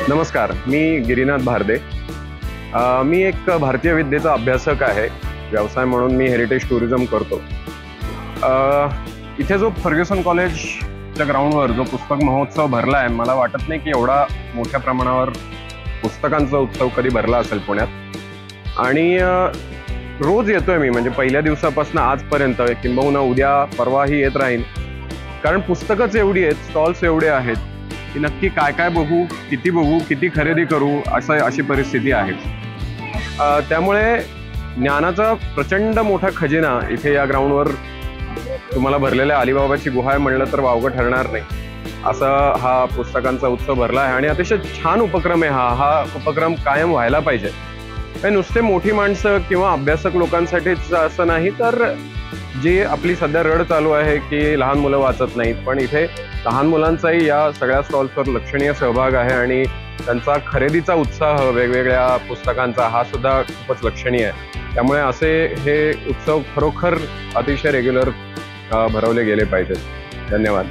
नमस्कार, मी गिरीनाथ भारदे। मी एक भारतीय विद्येचा अभ्यासक आहे। व्यवसाय म्हणून मी हेरिटेज टुरिझम करतो। इथे जो फर्ग्युसन कॉलेजच्या ग्राउंडवर जो पुस्तक महोत्सव भरला आहे, मला वाटत नाही की एवढा मोठ्या प्रमाणावर पुस्तकांचा उत्सव कधी भरला असेल पुण्यात। आणि रोज येतोय मी, म्हणजे पहिल्या दिवसापासून आजपर्यंत, किंबहुना उद्या परवाही येत राहीन, कारण पुस्तकच एवढी आहेत, स्टॉल्स एवढे आहेत की नक्की काय काय बघू, किती खरेदी करू, अशी परिस्थिती आहे। त्यामुळे ज्ञानाचा प्रचंड मोठा खजिना इथे या ग्राउंडवर तुम्हाला भरलेल्या अलिबाबाची गुहा आहे म्हणलं तर वावगं ठरणार नाही। असा हा पुस्तकांचा उत्सव भरला आहे आणि अतिशय छान उपक्रम आहे हा उपक्रम कायम व्हायला पाहिजे। नुसते मोठी माणसं किंवा अभ्यासक लोकांसाठीच असं नाही, तर जी आपली सध्या रड चालू आहे की लहान मुलं वाचत नाहीत, पण इथे लहान मुलांचाही या सगळ्या स्टॉल्सवर लक्षणीय सहभाग आहे आणि त्यांचा खरेदीचा उत्साह वेगवेगळ्या पुस्तकांचा हा सुद्धा खूपच लक्षणीय आहे। त्यामुळे असे हे उत्सव खरोखर अतिशय रेग्युलर भरवले गेले पाहिजेत। धन्यवाद।